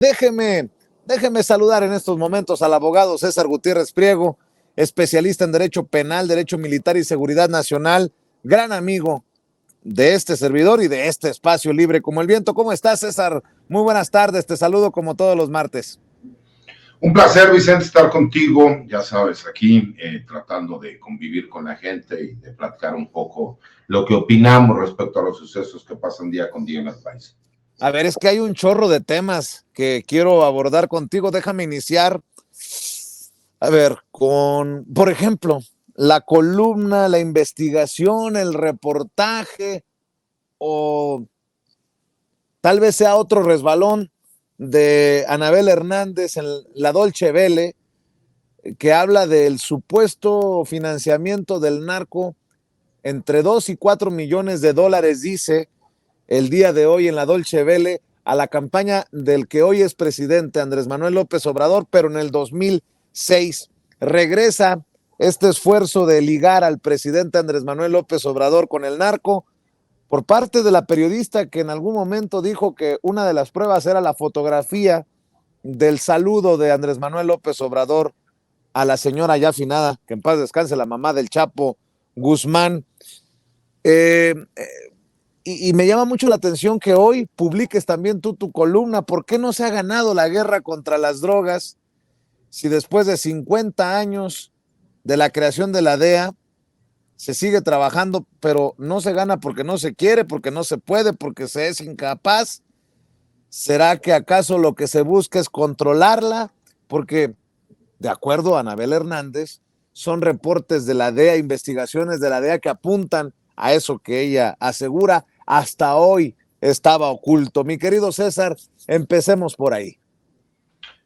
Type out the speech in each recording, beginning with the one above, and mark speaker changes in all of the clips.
Speaker 1: Déjeme saludar en estos momentos al abogado César Gutiérrez Priego, especialista en Derecho Penal, Derecho Militar y Seguridad Nacional, gran amigo de este servidor y de este espacio libre como el viento. ¿Cómo estás, César? Muy buenas tardes, te saludo como todos los martes.
Speaker 2: Un placer, Vicente, estar contigo, ya sabes, aquí tratando de convivir con la gente y de platicar un poco lo que opinamos respecto a los sucesos que pasan día con día en el país.
Speaker 1: A ver, es que hay un chorro de temas que quiero abordar contigo. Déjame iniciar, a ver, con, por ejemplo, la columna, la investigación, el reportaje, o tal vez sea otro resbalón de Anabel Hernández en la Dolce Vele, que habla del supuesto financiamiento del narco entre 2 y 4 millones de dólares, dice el día de hoy en la Dolce Vele, a la campaña del que hoy es presidente Andrés Manuel López Obrador, pero en el 2006 regresa este esfuerzo de ligar al presidente Andrés Manuel López Obrador con el narco por parte de la periodista que en algún momento dijo que una de las pruebas era la fotografía del saludo de Andrés Manuel López Obrador a la señora ya afinada, que en paz descanse, la mamá del Chapo Guzmán. Y me llama mucho la atención que hoy publiques también tú tu columna. ¿Por qué no se ha ganado la guerra contra las drogas si después de 50 años de la creación de la DEA se sigue trabajando, pero no se gana porque no se quiere, porque no se puede, porque se es incapaz? ¿Será que acaso lo que se busca es controlarla? Porque, de acuerdo a Anabel Hernández, son reportes de la DEA, investigaciones de la DEA que apuntan a eso que ella asegura hasta hoy estaba oculto. Mi querido César, empecemos por ahí.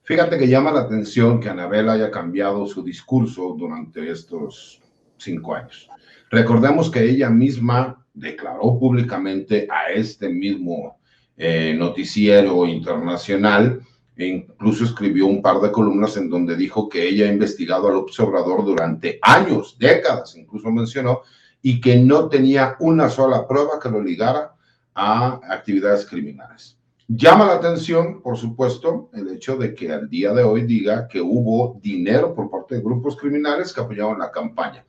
Speaker 2: Fíjate que llama la atención que Anabel haya cambiado su discurso durante estos 5 años. Recordemos que ella misma declaró públicamente a este mismo noticiero internacional, e incluso escribió un par de columnas en donde dijo que ella ha investigado a López Obrador durante años, décadas, incluso mencionó, y que no tenía una sola prueba que lo ligara a actividades criminales. Llama la atención, por supuesto, el hecho de que al día de hoy diga que hubo dinero por parte de grupos criminales que apoyaban la campaña.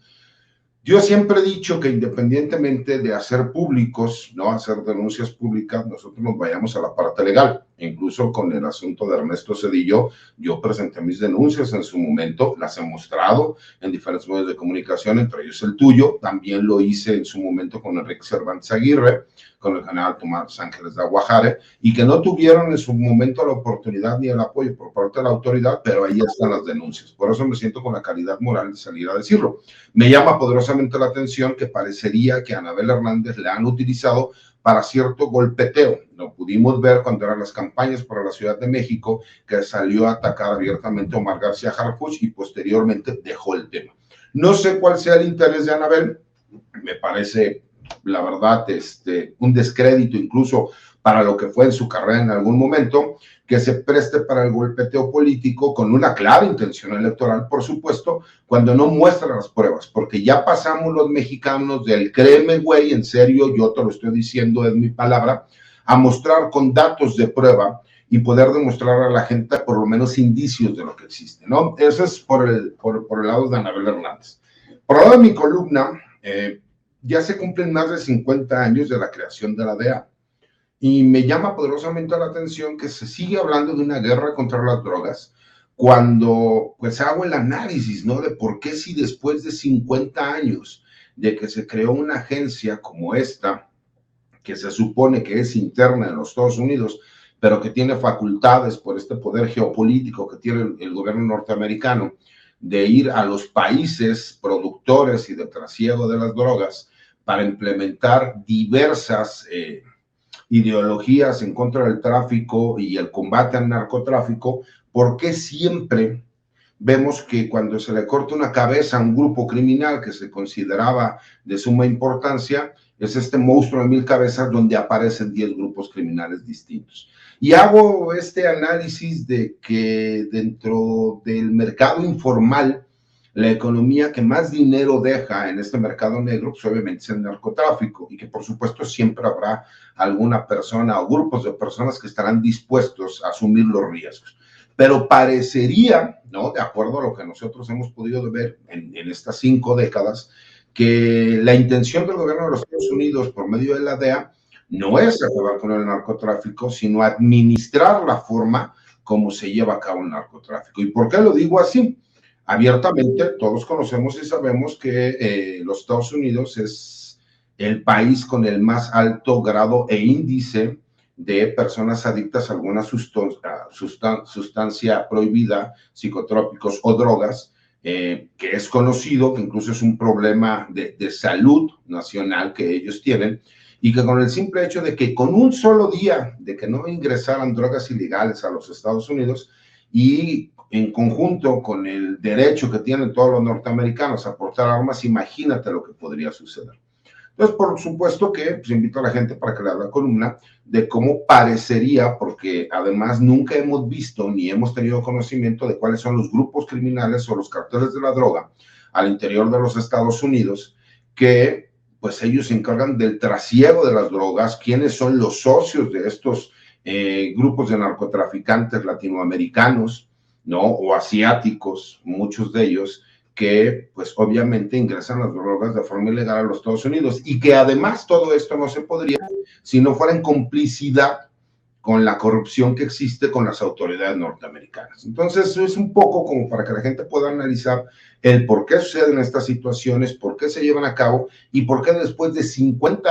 Speaker 2: Yo siempre he dicho que independientemente de hacer públicos, no hacer denuncias públicas, nosotros nos vayamos a la parte legal. Incluso con el asunto de Ernesto Zedillo, yo presenté mis denuncias en su momento, las he mostrado en diferentes medios de comunicación, entre ellos el tuyo. También lo hice en su momento con Enrique Cervantes Aguirre, con el general Tomás Ángeles de Aguajare, y que no tuvieron en su momento la oportunidad ni el apoyo por parte de la autoridad, pero ahí están las denuncias. Por eso me siento con la calidad moral de salir a decirlo. Me llama poderosamente la atención que parecería que a Anabel Hernández le han utilizado para cierto golpeteo. Lo pudimos ver cuando eran las campañas para la Ciudad de México, que salió a atacar abiertamente a Omar García Harfuch y posteriormente dejó el tema. No sé cuál sea el interés de Anabel, me parece, la verdad, un descrédito incluso para lo que fue en su carrera en algún momento, que se preste para el golpeteo político con una clara intención electoral, por supuesto, cuando no muestra las pruebas, porque ya pasamos los mexicanos del créeme, güey, en serio, yo te lo estoy diciendo, es mi palabra, a mostrar con datos de prueba y poder demostrar a la gente por lo menos indicios de lo que existe, ¿no? Eso es por el lado de Anabel Hernández. Por el lado de mi columna, ya se cumplen más de 50 años de la creación de la DEA. Y me llama poderosamente la atención que se sigue hablando de una guerra contra las drogas cuando pues hago el análisis, ¿no? De por qué si después de 50 años de que se creó una agencia como esta, que se supone que es interna en los Estados Unidos, pero que tiene facultades por este poder geopolítico que tiene el gobierno norteamericano de ir a los países productores y de trasiego de las drogas para implementar diversas ideologías en contra del tráfico y el combate al narcotráfico, ¿por qué siempre vemos que cuando se le corta una cabeza a un grupo criminal que se consideraba de suma importancia, es este monstruo de 1000 cabezas donde aparecen 10 grupos criminales distintos? Y hago este análisis de que dentro del mercado informal la economía que más dinero deja en este mercado negro, pues obviamente es el narcotráfico, y que por supuesto siempre habrá alguna persona o grupos de personas que estarán dispuestos a asumir los riesgos. Pero parecería, ¿no?, de acuerdo a lo que nosotros hemos podido ver en estas 5 décadas, que la intención del gobierno de los Estados Unidos por medio de la DEA no es acabar con el narcotráfico, sino administrar la forma como se lleva a cabo el narcotráfico. ¿Y por qué lo digo así? Abiertamente, todos conocemos y sabemos que los Estados Unidos es el país con el más alto grado e índice de personas adictas a alguna sustancia prohibida, psicotrópicos o drogas, que es conocido, que incluso es un problema de salud nacional que ellos tienen, y que con el simple hecho de que con un solo día de que no ingresaran drogas ilegales a los Estados Unidos, y en conjunto con el derecho que tienen todos los norteamericanos a portar armas, imagínate lo que podría suceder. Entonces, por supuesto que pues, invito a la gente para que lea la columna de cómo parecería, porque además nunca hemos visto ni hemos tenido conocimiento de cuáles son los grupos criminales o los carteles de la droga al interior de los Estados Unidos, que pues ellos se encargan del trasiego de las drogas, quiénes son los socios de estos grupos de narcotraficantes latinoamericanos, ¿no?, o asiáticos, muchos de ellos, que pues obviamente ingresan las drogas de forma ilegal a los Estados Unidos, y que además todo esto no se podría si no fuera en complicidad con la corrupción que existe con las autoridades norteamericanas. Entonces es un poco como para que la gente pueda analizar el por qué suceden estas situaciones, por qué se llevan a cabo y por qué después de 50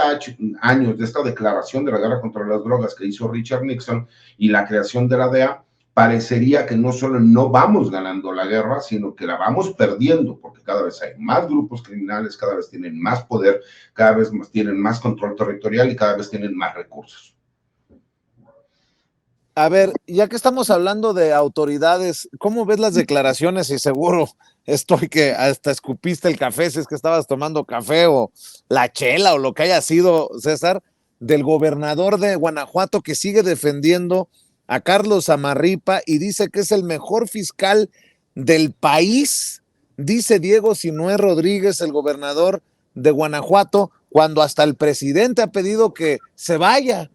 Speaker 2: años de esta declaración de la guerra contra las drogas que hizo Richard Nixon y la creación de la DEA, parecería que no solo no vamos ganando la guerra, sino que la vamos perdiendo, porque cada vez hay más grupos criminales, cada vez tienen más poder, cada vez tienen más control territorial y cada vez tienen más recursos.
Speaker 1: A ver, ya que estamos hablando de autoridades, ¿cómo ves las declaraciones? Y seguro estoy que hasta escupiste el café, si es que estabas tomando café o la chela o lo que haya sido, César, del gobernador de Guanajuato, que sigue defendiendo a Carlos Zamarripa y dice que es el mejor fiscal del país, dice Diego Sinué Rodríguez, el gobernador de Guanajuato, cuando hasta el presidente ha pedido que se vaya,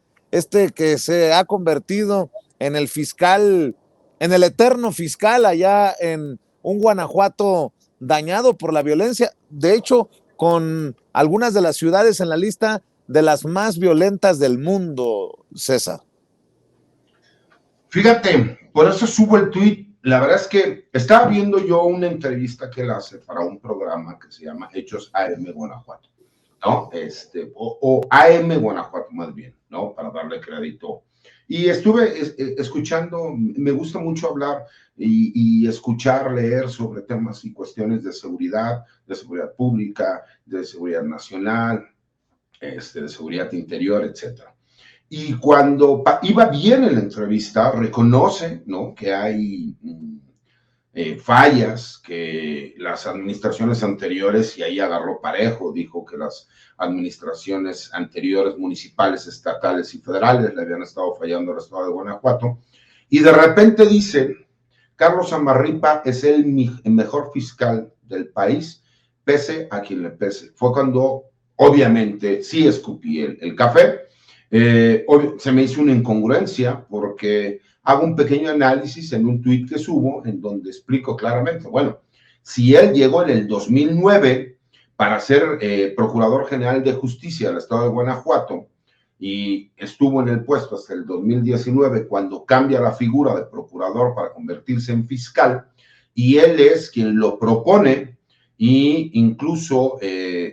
Speaker 1: que se ha convertido en el fiscal, en el eterno fiscal allá en un Guanajuato dañado por la violencia, de hecho, con algunas de las ciudades en la lista de las más violentas del mundo, César.
Speaker 2: Fíjate, por eso subo el tweet. La verdad es que estaba viendo yo una entrevista que él hace para un programa que se llama Hechos AM Guanajuato, ¿no? O AM Guanajuato más bien, ¿no? Para darle crédito. Y estuve escuchando, me gusta mucho hablar y escuchar, leer sobre temas y cuestiones de seguridad pública, de seguridad nacional, de seguridad interior, etcétera. Y cuando iba bien en la entrevista, reconoce, ¿no?, que hay fallas, que las administraciones anteriores, y ahí agarró parejo, dijo que las administraciones anteriores, municipales, estatales y federales, le habían estado fallando al estado de Guanajuato, y de repente dice, Carlos Zamarripa es el mejor fiscal del país, pese a quien le pese. Fue cuando, obviamente, sí escupí el café. Se me hizo una incongruencia porque hago un pequeño análisis en un tuit que subo en donde explico claramente, bueno, si él llegó en el 2009 para ser Procurador General de Justicia del Estado de Guanajuato y estuvo en el puesto hasta el 2019 cuando cambia la figura de procurador para convertirse en fiscal, y él es quien lo propone e incluso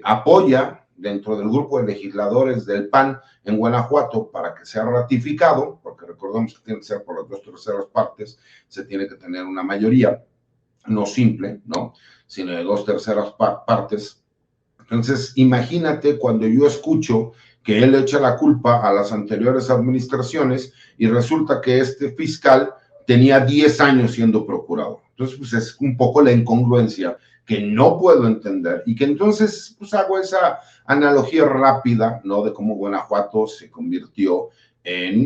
Speaker 2: apoya dentro del grupo de legisladores del PAN en Guanajuato para que sea ratificado, porque recordemos que tiene que ser por las 2/3 partes, se tiene que tener una mayoría, no simple, ¿no?, sino de 2/3 partes. Entonces, imagínate cuando yo escucho que él echa la culpa a las anteriores administraciones y resulta que este fiscal tenía 10 años siendo procurador. Entonces, pues es un poco la incongruencia que no puedo entender y que entonces pues hago esa analogía rápida, ¿no?, de cómo Guanajuato se convirtió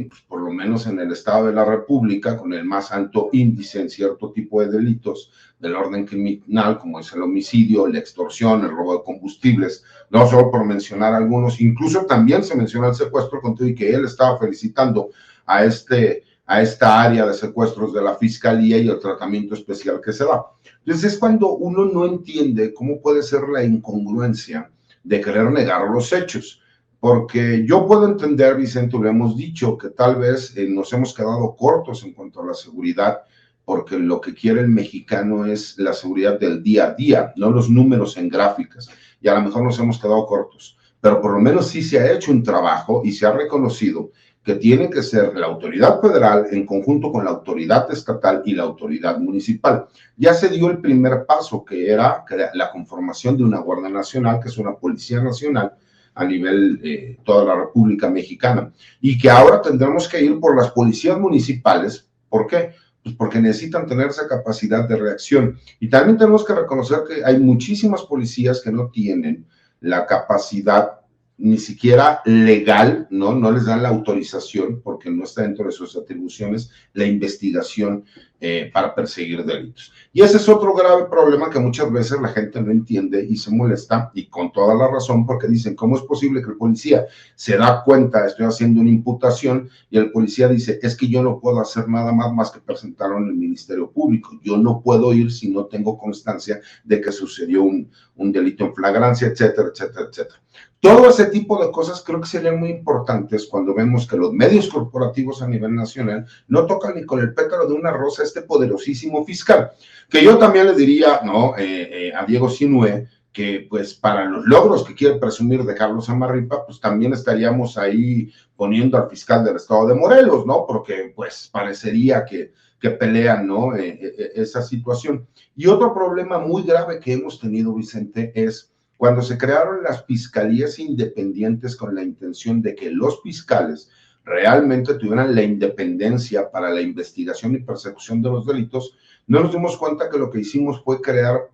Speaker 2: pues, por lo menos en el estado de la República, con el más alto índice en cierto tipo de delitos del orden criminal, como es el homicidio, la extorsión, el robo de combustibles, no solo por mencionar algunos, incluso también se menciona el secuestro, con todo y que él estaba felicitando a esta área de secuestros de la Fiscalía y el tratamiento especial que se da. Entonces es cuando uno no entiende cómo puede ser la incongruencia de querer negar los hechos. Porque yo puedo entender, Vicente, lo hemos dicho, que tal vez nos hemos quedado cortos en cuanto a la seguridad, porque lo que quiere el mexicano es la seguridad del día a día, no los números en gráficas, y a lo mejor nos hemos quedado cortos, pero por lo menos sí se ha hecho un trabajo y se ha reconocido que tiene que ser la autoridad federal en conjunto con la autoridad estatal y la autoridad municipal. Ya se dio el primer paso, que era la conformación de una Guardia Nacional, que es una Policía Nacional, a nivel toda la República Mexicana, y que ahora tendremos que ir por las policías municipales. ¿Por qué? Pues porque necesitan tener esa capacidad de reacción. Y también tenemos que reconocer que hay muchísimas policías que no tienen la capacidad ni siquiera legal, ¿no? No les dan la autorización porque no está dentro de sus atribuciones la investigación para perseguir delitos. Y ese es otro grave problema que muchas veces la gente no entiende y se molesta, y con toda la razón, porque dicen, ¿cómo es posible que el policía se da cuenta, estoy haciendo una imputación, y el policía dice, es que yo no puedo hacer nada más que presentarlo en el Ministerio Público, yo no puedo ir si no tengo constancia de que sucedió un delito en flagrancia, etcétera, etcétera, etcétera. Todo ese tipo de cosas creo que serían muy importantes cuando vemos que los medios corporativos a nivel nacional no tocan ni con el pétalo de una rosa a este poderosísimo fiscal, que yo también le diría, ¿no? A Diego Sinue, que pues para los logros que quiere presumir de Carlos Amarripa, pues también estaríamos ahí poniendo al fiscal del estado de Morelos, ¿no? Porque pues parecería que pelean, ¿no? Esa situación. Y otro problema muy grave que hemos tenido, Vicente, es cuando se crearon las fiscalías independientes con la intención de que los fiscales realmente tuvieran la independencia para la investigación y persecución de los delitos, no nos dimos cuenta que lo que hicimos fue crear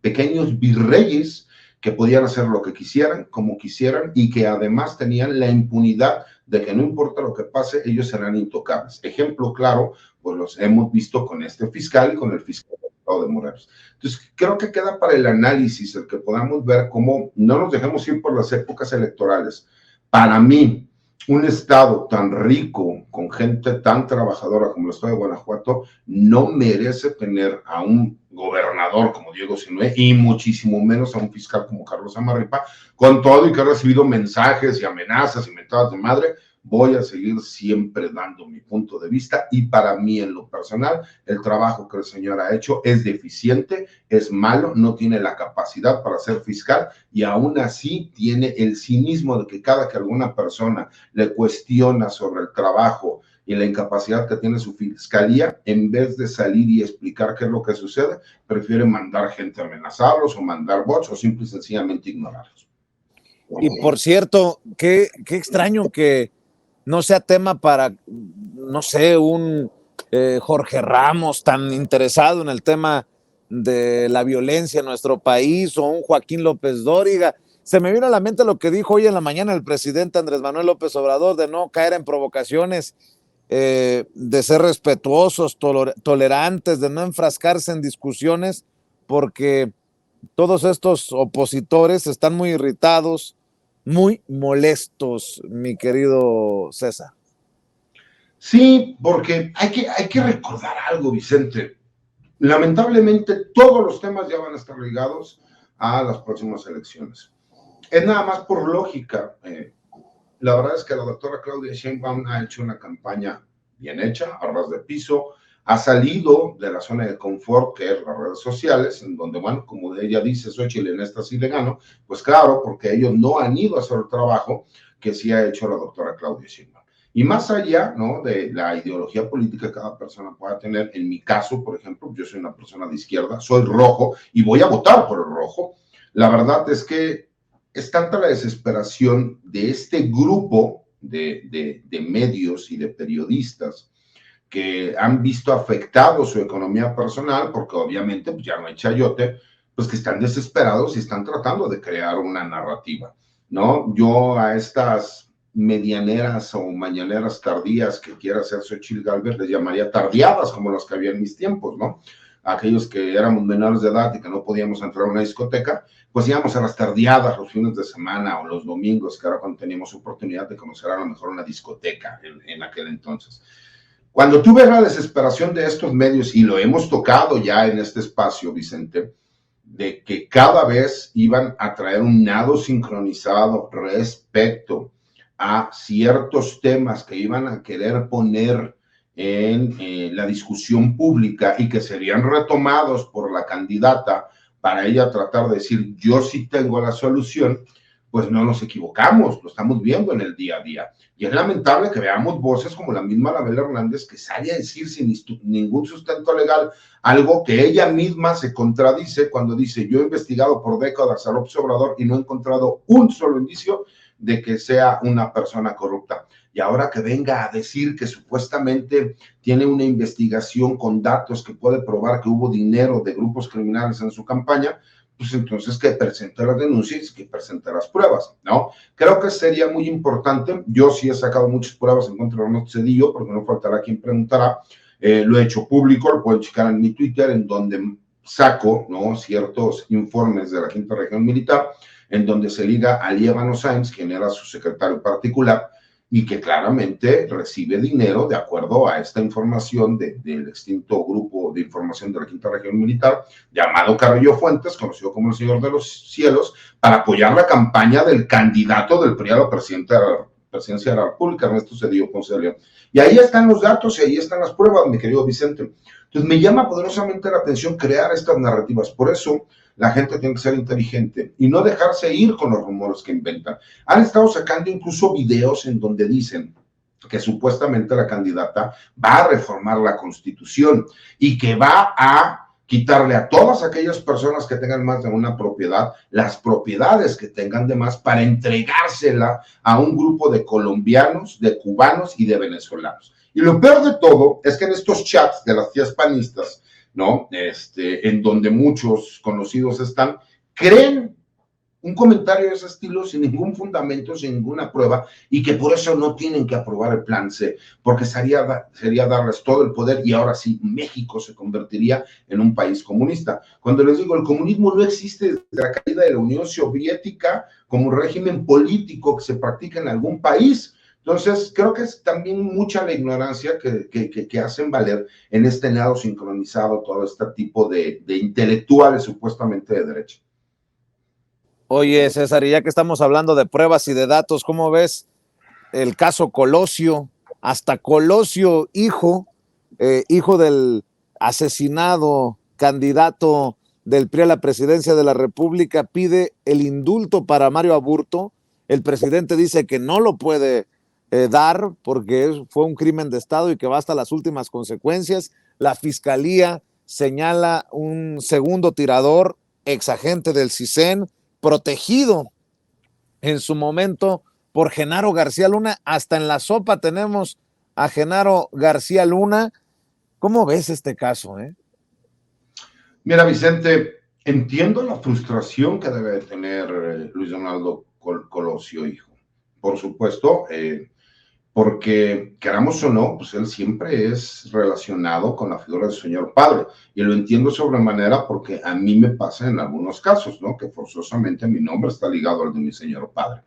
Speaker 2: pequeños virreyes que podían hacer lo que quisieran, como quisieran, y que además tenían la impunidad de que no importa lo que pase, ellos serán intocables. Ejemplo claro, pues los hemos visto con este fiscal y con el fiscal de Morelos. Entonces, creo que queda para el análisis el que podamos ver cómo no nos dejemos ir por las épocas electorales. Para mí, un estado tan rico, con gente tan trabajadora como el estado de Guanajuato, no merece tener a un gobernador como Diego Sinue y muchísimo menos a un fiscal como Carlos Amarripa, con todo y que ha recibido mensajes y amenazas y mentadas de madre. Voy a seguir siempre dando mi punto de vista, y para mí en lo personal el trabajo que el señor ha hecho es deficiente, es malo, no tiene la capacidad para ser fiscal, y aún así tiene el cinismo de que cada que alguna persona le cuestiona sobre el trabajo y la incapacidad que tiene su fiscalía, en vez de salir y explicar qué es lo que sucede, prefiere mandar gente a amenazarlos o mandar bots o simple y sencillamente ignorarlos.
Speaker 1: Y por cierto, qué extraño que no sea tema para, no sé, un Jorge Ramos tan interesado en el tema de la violencia en nuestro país, o un Joaquín López Dóriga. Se me vino a la mente lo que dijo hoy en la mañana el presidente Andrés Manuel López Obrador, de no caer en provocaciones, de ser respetuosos, tolerantes, de no enfrascarse en discusiones, porque todos estos opositores están muy irritados, muy molestos, mi querido César.
Speaker 2: Sí, porque hay que recordar algo, Vicente. Lamentablemente, todos los temas ya van a estar ligados a las próximas elecciones. Es nada más por lógica. La verdad es que la doctora Claudia Sheinbaum ha hecho una campaña bien hecha, a ras de piso, ha salido de la zona de confort que es las redes sociales, en donde, bueno, como ella dice, Xochitl, en esta sí le gano, pues claro, porque ellos no han ido a hacer el trabajo que sí ha hecho la doctora Claudia Sheinbaum. Y más allá, ¿no?, de la ideología política que cada persona pueda tener, en mi caso, por ejemplo, yo soy una persona de izquierda, soy rojo y voy a votar por el rojo. La verdad es que es tanta la desesperación de este grupo de medios y de periodistas que han visto afectado su economía personal, porque obviamente pues ya no hay chayote, pues que están desesperados y están tratando de crear una narrativa, ¿no? Yo a estas medianeras o mañaneras tardías que quiera hacer Xochitl Gálvez, les llamaría tardeadas, como las que había en mis tiempos, ¿no? Aquellos que éramos menores de edad y que no podíamos entrar a una discoteca, pues íbamos a las tardeadas los fines de semana o los domingos, que era cuando teníamos oportunidad de conocer a lo mejor una discoteca en aquel entonces. Cuando tú ves la desesperación de estos medios, y lo hemos tocado ya en este espacio, Vicente, de que cada vez iban a traer un nado sincronizado respecto a ciertos temas que iban a querer poner en la discusión pública y que serían retomados por la candidata para ella tratar de decir, yo sí tengo la solución, pues no nos equivocamos, lo estamos viendo en el día a día. Y es lamentable que veamos voces como la misma Anabel Hernández que sale a decir sin ningún sustento legal algo que ella misma se contradice cuando dice, yo he investigado por décadas a López Obrador y no he encontrado un solo indicio de que sea una persona corrupta. Y ahora que venga a decir que supuestamente tiene una investigación con datos que puede probar que hubo dinero de grupos criminales en su campaña, pues entonces que presente las denuncias, que presente las pruebas, ¿no? Creo que sería muy importante. Yo sí he sacado muchas pruebas en contra de Ernesto Zedillo, porque no faltará quien preguntará. Lo he hecho público, lo pueden checar en mi Twitter, en donde saco, ¿no?, ciertos informes de la Quinta Región Militar, en donde se liga a Líbano Sáenz, quien era su secretario particular, y que claramente recibe dinero de acuerdo a esta información del extinto grupo de información de la Quinta Región Militar, llamado Carrillo Fuentes, conocido como el Señor de los Cielos, para apoyar la campaña del candidato del PRI a la presidencia de la República, Ernesto Zedillo Ponce de León. Y ahí están los datos y ahí están las pruebas, mi querido Vicente. Entonces me llama poderosamente la atención crear estas narrativas. Por eso la gente tiene que ser inteligente y no dejarse ir con los rumores que inventan. Han estado sacando incluso videos en donde dicen que supuestamente la candidata va a reformar la Constitución y que va a quitarle a todas aquellas personas que tengan más de una propiedad, las propiedades que tengan de más, para entregársela a un grupo de colombianos, de cubanos y de venezolanos. Y lo peor de todo es que en estos chats de las tías panistas, ¿no?, en donde muchos conocidos están, creen un comentario de ese estilo sin ningún fundamento, sin ninguna prueba, y que por eso no tienen que aprobar el plan C, porque sería darles todo el poder y ahora sí México se convertiría en un país comunista. Cuando les digo, el comunismo no existe desde la caída de la Unión Soviética como régimen político que se practica en algún país. Entonces, creo que es también mucha la ignorancia que hacen valer en este lado sincronizado todo este tipo de intelectuales supuestamente de derecha.
Speaker 1: Oye, César, y ya que estamos hablando de pruebas y de datos, ¿cómo ves el caso Colosio? Hasta Colosio, hijo del asesinado candidato del PRI a la presidencia de la República, pide el indulto para Mario Aburto. El presidente dice que no lo puede dar porque fue un crimen de Estado y que va hasta las últimas consecuencias. La fiscalía señala un segundo tirador, exagente del CISEN, protegido en su momento por Genaro García Luna. Hasta en la sopa tenemos a Genaro García Luna. ¿Cómo ves este caso?
Speaker 2: Mira, Vicente, entiendo la frustración que debe tener Luis Donaldo Colosio, hijo. Por supuesto, porque queramos o no, pues él siempre es relacionado con la figura del señor padre, y lo entiendo sobremanera porque a mí me pasa en algunos casos, ¿no?, que forzosamente mi nombre está ligado al de mi señor padre.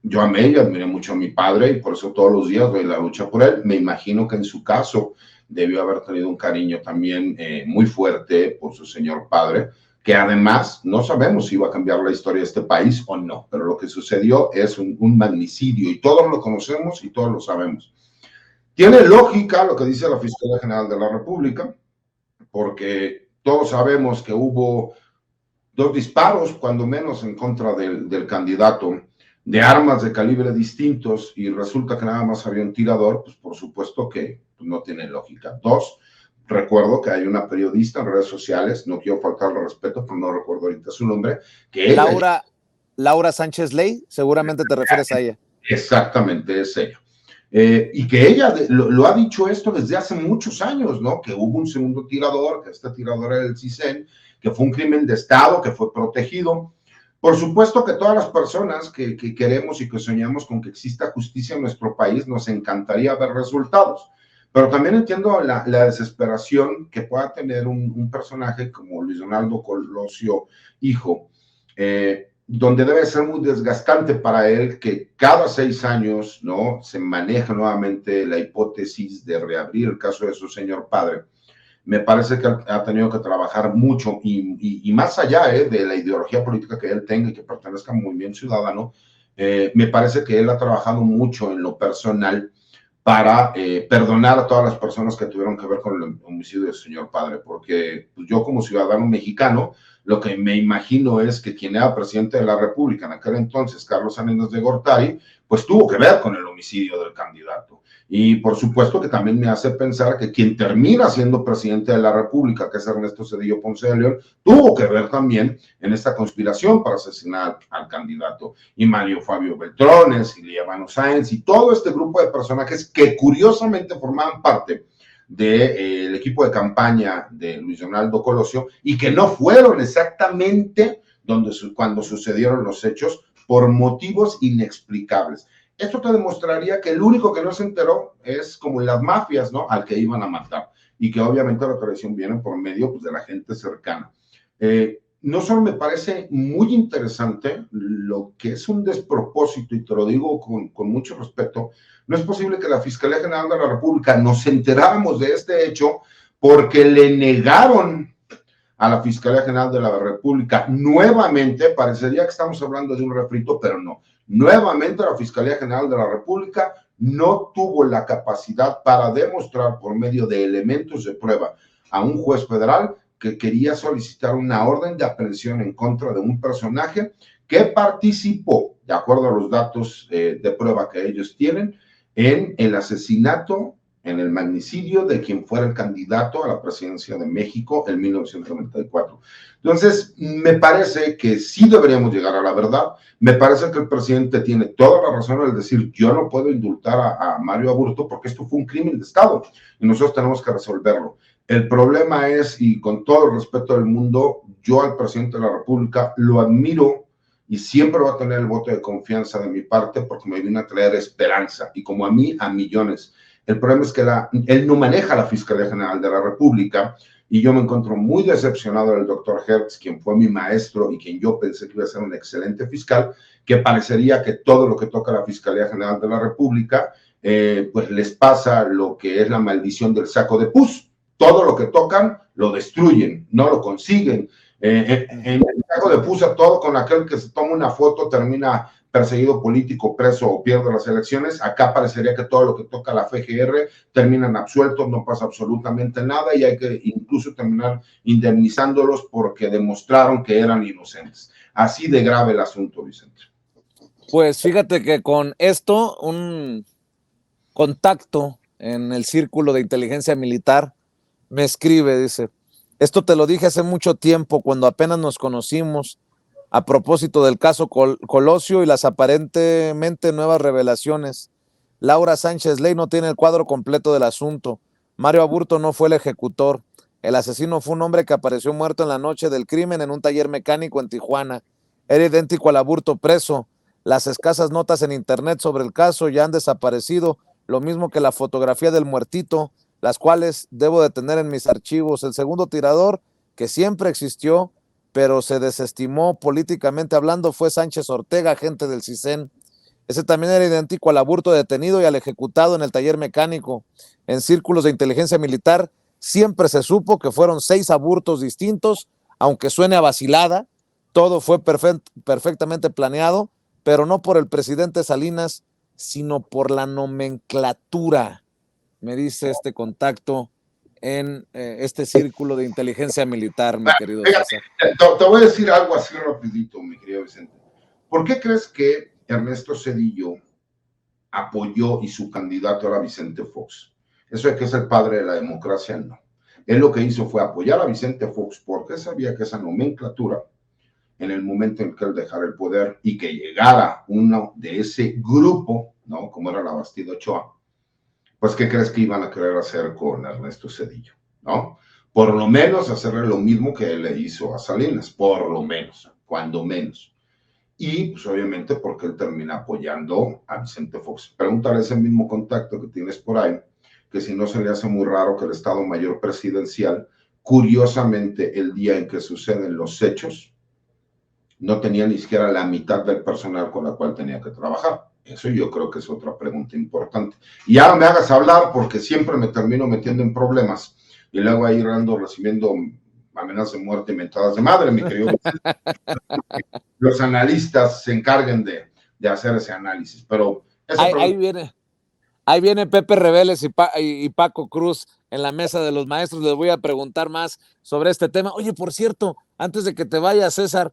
Speaker 2: Yo amé y admiré mucho a mi padre y por eso todos los días doy la lucha por él. Me imagino que en su caso debió haber tenido un cariño también muy fuerte por su señor padre, que además no sabemos si iba a cambiar la historia de este país o no, pero lo que sucedió es un magnicidio y todos lo conocemos y todos lo sabemos. Tiene lógica lo que dice la Fiscalía General de la República, porque todos sabemos que hubo 2 disparos, cuando menos, en contra del candidato, de armas de calibre distintos, y resulta que nada más había un tirador. Pues por supuesto que no tiene lógica. 2, recuerdo que hay una periodista en redes sociales, no quiero faltarle respeto, pero no recuerdo ahorita su nombre, que
Speaker 1: Laura Sánchez Ley, seguramente te refieres a ella.
Speaker 2: Exactamente, es ella. Y que ella lo ha dicho esto desde hace muchos años, ¿no?, que hubo un segundo tirador, que este tirador era el CISEN, que fue un crimen de Estado, que fue protegido. Por supuesto que todas las personas que queremos y que soñamos con que exista justicia en nuestro país, nos encantaría ver resultados. Pero también entiendo la desesperación que pueda tener un personaje como Luis Donaldo Colosio, hijo, donde debe ser muy desgastante para él que cada 6 años, ¿no?, se maneja nuevamente la hipótesis de reabrir el caso de su señor padre. Me parece que ha tenido que trabajar mucho y más allá de la ideología política que él tenga y que pertenezca a un movimiento ciudadano, me parece que él ha trabajado mucho en lo personal para perdonar a todas las personas que tuvieron que ver con el homicidio del señor padre, porque pues, yo como ciudadano mexicano, lo que me imagino es que quien era presidente de la República en aquel entonces, Carlos Salinas de Gortari, pues tuvo que ver con el homicidio del candidato. Y por supuesto que también me hace pensar que quien termina siendo presidente de la República, que es Ernesto Zedillo Ponce de León, tuvo que ver también en esta conspiración para asesinar al candidato. Y Mario Fabio Beltrones, y Líbano Sáenz, y todo este grupo de personajes que curiosamente formaban parte del equipo de campaña de Luis Donaldo Colosio y que no fueron exactamente cuando sucedieron los hechos por motivos inexplicables. Esto te demostraría que el único que no se enteró es como en las mafias, ¿no?, al que iban a matar, y que obviamente la traición viene por medio, pues, de la gente cercana. No solo me parece muy interesante lo que es un despropósito, y te lo digo con mucho respeto, no es posible que la Fiscalía General de la República nos enteráramos de este hecho porque le negaron a la Fiscalía General de la República nuevamente, parecería que estamos hablando de un refrito, pero no. Nuevamente la Fiscalía General de la República no tuvo la capacidad para demostrar por medio de elementos de prueba a un juez federal que quería solicitar una orden de aprehensión en contra de un personaje que participó, de acuerdo a los datos de prueba que ellos tienen, en el asesinato, en el magnicidio de quien fuera el candidato a la presidencia de México en 1994. Entonces, me parece que sí deberíamos llegar a la verdad. Me parece que el presidente tiene toda la razón al decir, yo no puedo indultar a Mario Aburto porque esto fue un crimen de Estado y nosotros tenemos que resolverlo. El problema es, y con todo el respeto del mundo, yo al presidente de la República lo admiro y siempre va a tener el voto de confianza de mi parte porque me viene a traer esperanza, y como a mí, a millones. El problema es que él no maneja la Fiscalía General de la República, y yo me encuentro muy decepcionado del doctor Hertz, quien fue mi maestro y quien yo pensé que iba a ser un excelente fiscal, que parecería que todo lo que toca la Fiscalía General de la República, pues les pasa lo que es la maldición del saco de pus. Todo lo que tocan lo destruyen, no lo consiguen. En el saco de pus, todo con aquel que se toma una foto termina perseguido político, preso o pierde las elecciones. Acá parecería que todo lo que toca la FGR terminan absueltos, no pasa absolutamente nada y hay que incluso terminar indemnizándolos porque demostraron que eran inocentes. Así de grave el asunto, Vicente.
Speaker 1: Pues fíjate que con esto, un contacto en el círculo de inteligencia militar me escribe, dice, esto te lo dije hace mucho tiempo cuando apenas nos conocimos a propósito del caso Colosio y las aparentemente nuevas revelaciones. Laura Sánchez Ley no tiene el cuadro completo del asunto. Mario Aburto no fue el ejecutor. El asesino fue un hombre que apareció muerto en la noche del crimen en un taller mecánico en Tijuana. Era idéntico al Aburto preso. Las escasas notas en internet sobre el caso ya han desaparecido, lo mismo que la fotografía del muertito, las cuales debo de tener en mis archivos. El segundo tirador, que siempre existió, pero se desestimó políticamente hablando, fue Sánchez Ortega, agente del CISEN. Ese también era idéntico al Aburto detenido y al ejecutado en el taller mecánico. En círculos de inteligencia militar siempre se supo que fueron 6 aburtos distintos, aunque suene a vacilada. Todo fue perfectamente planeado, pero no por el presidente Salinas, sino por la nomenclatura, me dice este contacto en este círculo de inteligencia militar, mi querido César.
Speaker 2: Te voy a decir algo así rapidito, mi querido Vicente. ¿Por qué crees que Ernesto Zedillo apoyó y su candidato era Vicente Fox? Eso de que es el padre de la democracia, no. Él lo que hizo fue apoyar a Vicente Fox porque sabía que esa nomenclatura, en el momento en que él dejara el poder y que llegara uno de ese grupo, ¿no?, como era la Bastida Ochoa, pues ¿qué crees que iban a querer hacer con Ernesto Zedillo? ¿No? Por lo menos hacerle lo mismo que él le hizo a Salinas, por lo menos, cuando menos. y pues obviamente porque él termina apoyando a Vicente Fox. Pregúntale a ese mismo contacto que tienes por ahí, que si no se le hace muy raro que el Estado Mayor Presidencial, curiosamente el día en que suceden los hechos, no tenía ni siquiera la mitad del personal con la cual tenía que trabajar. Eso yo creo que es otra pregunta importante. Y ya no me hagas hablar porque siempre me termino metiendo en problemas y luego ahí ando recibiendo amenazas de muerte y mentadas de madre, mi querido. Los analistas se encarguen de hacer ese análisis, pero esa
Speaker 1: ahí viene Pepe Rebeles y Paco Cruz en la mesa de los maestros. Les voy a preguntar más sobre este tema. Oye, por cierto, antes de que te vayas, César,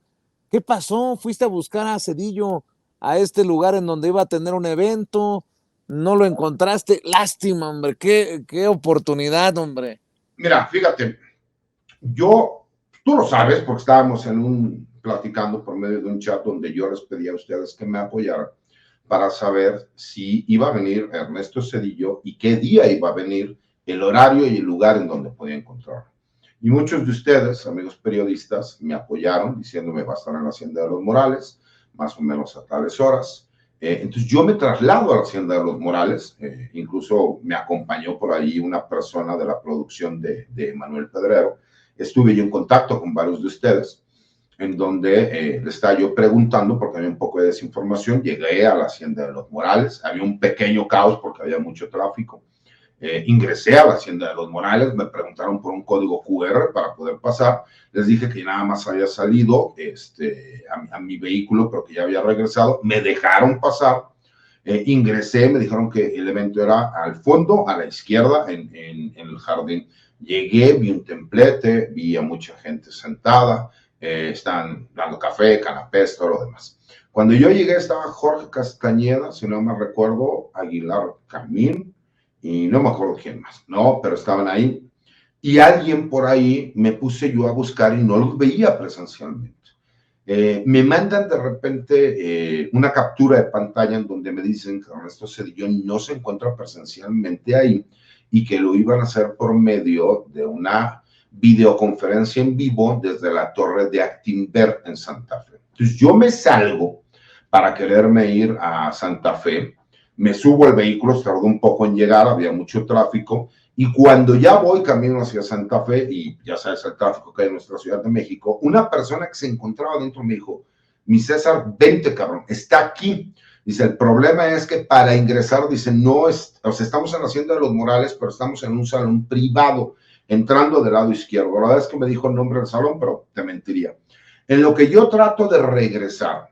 Speaker 1: ¿qué pasó? ¿Fuiste a buscar a Cedillo a este lugar en donde iba a tener un evento? ¿No lo encontraste? Lástima, hombre, qué oportunidad, hombre.
Speaker 2: Mira, fíjate, tú lo sabes porque estábamos platicando por medio de un chat donde yo les pedí a ustedes que me apoyaran para saber si iba a venir Ernesto Zedillo y qué día iba a venir, el horario y el lugar en donde podía encontrarlo. Y muchos de ustedes, amigos periodistas, me apoyaron diciéndome va a estar en la Hacienda de los Morales, más o menos a tales horas. Entonces yo me traslado a la Hacienda de los Morales, incluso me acompañó por ahí una persona de la producción de Manuel Pedrero. Estuve yo en contacto con varios de ustedes, en donde le estaba yo preguntando, porque había un poco de desinformación. Llegué a la Hacienda de los Morales, había un pequeño caos porque había mucho tráfico. Ingresé a la Hacienda de los Morales, me preguntaron por un código QR para poder pasar. Les dije que nada más había salido a mi vehículo, pero que ya había regresado. Me dejaron pasar. Ingresé, me dijeron que el evento era al fondo, a la izquierda, en el jardín. Llegué, vi un templete, vi a mucha gente sentada, están dando café, canapés, todo lo demás. Cuando yo llegué estaba Jorge Castañeda, si no me recuerdo, Aguilar Camín, y no me acuerdo quién más, no, pero estaban ahí. Y alguien por ahí me puse yo a buscar y no los veía presencialmente. Me mandan de repente una captura de pantalla en donde me dicen que Ernesto Zedillo no se encuentra presencialmente ahí y que lo iban a hacer por medio de una videoconferencia en vivo desde la torre de Actinver en Santa Fe. Entonces yo me salgo para quererme ir a Santa Fe, me subo al vehículo, tardó un poco en llegar, había mucho tráfico, y cuando ya voy camino hacia Santa Fe, y ya sabes el tráfico que hay en nuestra Ciudad de México, una persona que se encontraba dentro me dijo, mi César, vente cabrón, está aquí. Dice, el problema es que para ingresar, dice, no es, o sea, estamos en la Hacienda de los Morales, pero estamos en un salón privado, entrando del lado izquierdo. La verdad es que me dijo el nombre del salón, pero te mentiría. En lo que yo trato de regresar,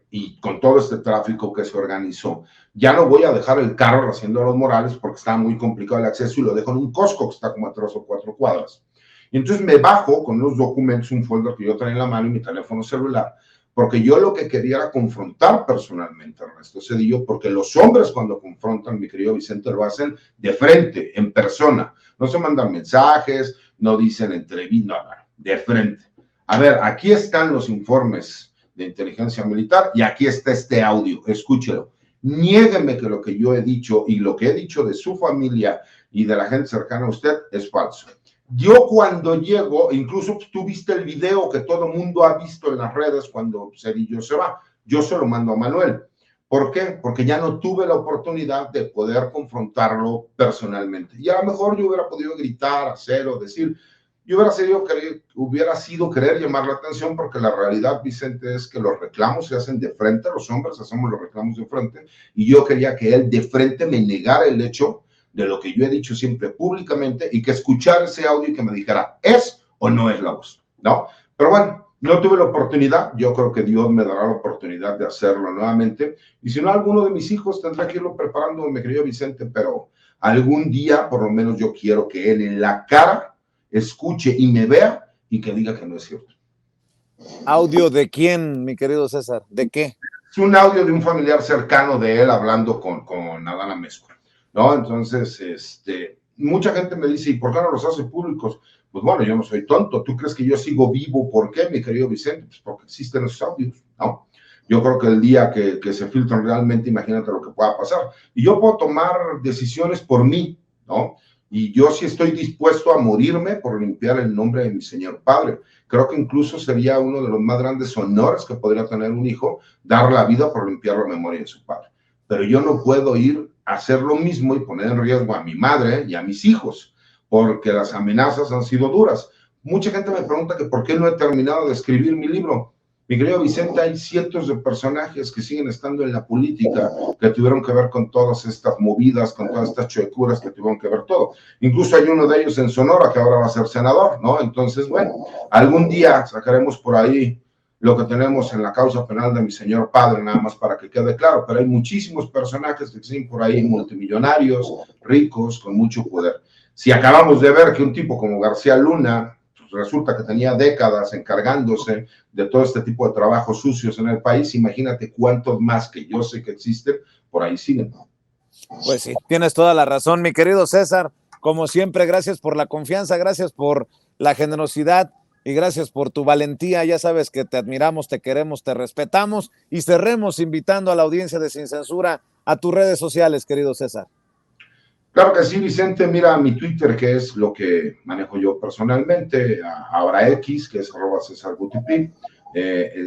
Speaker 2: y con todo este tráfico que se organizó, ya no voy a dejar el carro en la Hacienda de los Morales porque está muy complicado el acceso y lo dejo en un Costco que está como a 3 o 4 cuadras. Y entonces me bajo con unos documentos, un folder que yo traía en la mano y mi teléfono celular, porque yo lo que quería era confrontar personalmente a Ernesto Zedillo, porque los hombres cuando confrontan, mi querido Vicente, lo hacen de frente, en persona. No se mandan mensajes, no dicen entrevistas, no, de frente. A ver, aquí están los informes de inteligencia militar y aquí está este audio, escúchelo. Niégueme que lo que yo he dicho y lo que he dicho de su familia y de la gente cercana a usted es falso. Yo cuando llego, incluso tú viste el video que todo el mundo ha visto en las redes cuando Zedillo se va, yo se lo mando a Manuel. ¿Por qué? Porque ya no tuve la oportunidad de poder confrontarlo personalmente. Y a lo mejor yo hubiera podido gritar, hacer o decir, yo hubiera sido querer llamar la atención, porque la realidad, Vicente, es que los reclamos se hacen de frente, los hombres hacemos los reclamos de frente, y yo quería que él de frente me negara el hecho de lo que yo he dicho siempre públicamente y que escuchara ese audio y que me dijera, ¿es o no es la voz? ¿No? Pero bueno, no tuve la oportunidad, yo creo que Dios me dará la oportunidad de hacerlo nuevamente, y si no, alguno de mis hijos tendrá que irlo preparando, mi querido Vicente, pero algún día, por lo menos yo quiero que él en la cara escuche y me vea y que diga que no es cierto.
Speaker 1: ¿Audio de quién, mi querido César? ¿De qué?
Speaker 2: Es un audio de un familiar cercano de él hablando con Adán Amezcua, ¿no? Entonces, mucha gente me dice, ¿y por qué no los hace públicos? Pues bueno, yo no soy tonto. ¿Tú crees que yo sigo vivo? ¿Por qué, mi querido Vicente? Pues porque existen esos audios, ¿no? Yo creo que el día que se filtran realmente, imagínate lo que pueda pasar. Y yo puedo tomar decisiones por mí, ¿no? Y yo sí estoy dispuesto a morirme por limpiar el nombre de mi señor padre. Creo que incluso sería uno de los más grandes honores que podría tener un hijo, dar la vida por limpiar la memoria de su padre. Pero yo no puedo ir a hacer lo mismo y poner en riesgo a mi madre y a mis hijos, porque las amenazas han sido duras. Mucha gente me pregunta que por qué no he terminado de escribir mi libro. Mi querido Vicente, hay cientos de personajes que siguen estando en la política, que tuvieron que ver con todas estas movidas, con todas estas chuecuras, que tuvieron que ver todo. Incluso hay uno de ellos en Sonora que ahora va a ser senador, ¿no? Entonces, bueno, algún día sacaremos por ahí lo que tenemos en la causa penal de mi señor padre, nada más para que quede claro, pero hay muchísimos personajes que siguen por ahí, multimillonarios, ricos, con mucho poder. Si acabamos de ver que un tipo como García Luna, resulta que tenía décadas encargándose de todo este tipo de trabajos sucios en el país, imagínate cuántos más que yo sé que existen, por ahí siguen.
Speaker 1: Pues sí, tienes toda la razón, mi querido César. Como siempre, gracias por la confianza, gracias por la generosidad y gracias por tu valentía. Ya sabes que te admiramos, te queremos, te respetamos y cerremos invitando a la audiencia de Sin Censura a tus redes sociales, querido César.
Speaker 2: Claro que sí, Vicente. Mira mi Twitter, que es lo que manejo yo personalmente, ahora X, que es @CésarGutipi.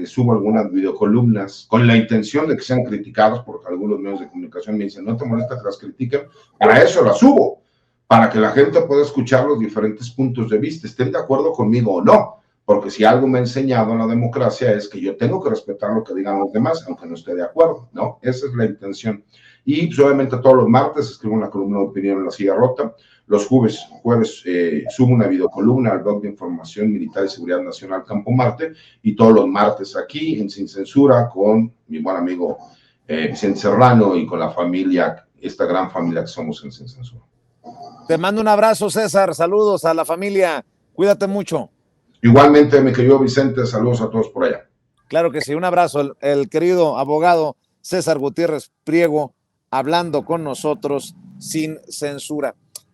Speaker 2: Subo algunas videocolumnas con la intención de que sean criticadas, porque algunos medios de comunicación me dicen, no te molesta que las critiquen, para eso las subo, para que la gente pueda escuchar los diferentes puntos de vista, estén de acuerdo conmigo o no, porque si algo me ha enseñado en la democracia es que yo tengo que respetar lo que digan los demás, aunque no esté de acuerdo, ¿no? Esa es la intención. Y pues, obviamente todos los martes escribo una columna de opinión en La Silla Rota. Los jueves subo una videocolumna al blog de información militar y seguridad nacional Campo Marte. Y todos los martes aquí en Sin Censura con mi buen amigo Vicente Serrano y con la familia, esta gran familia que somos en Sin Censura.
Speaker 1: Te mando un abrazo, César. Saludos a la familia. Cuídate mucho.
Speaker 2: Igualmente, mi querido Vicente, saludos a todos por allá.
Speaker 1: Claro que sí, un abrazo. El querido abogado César Gutiérrez Priego, hablando con nosotros sin censura.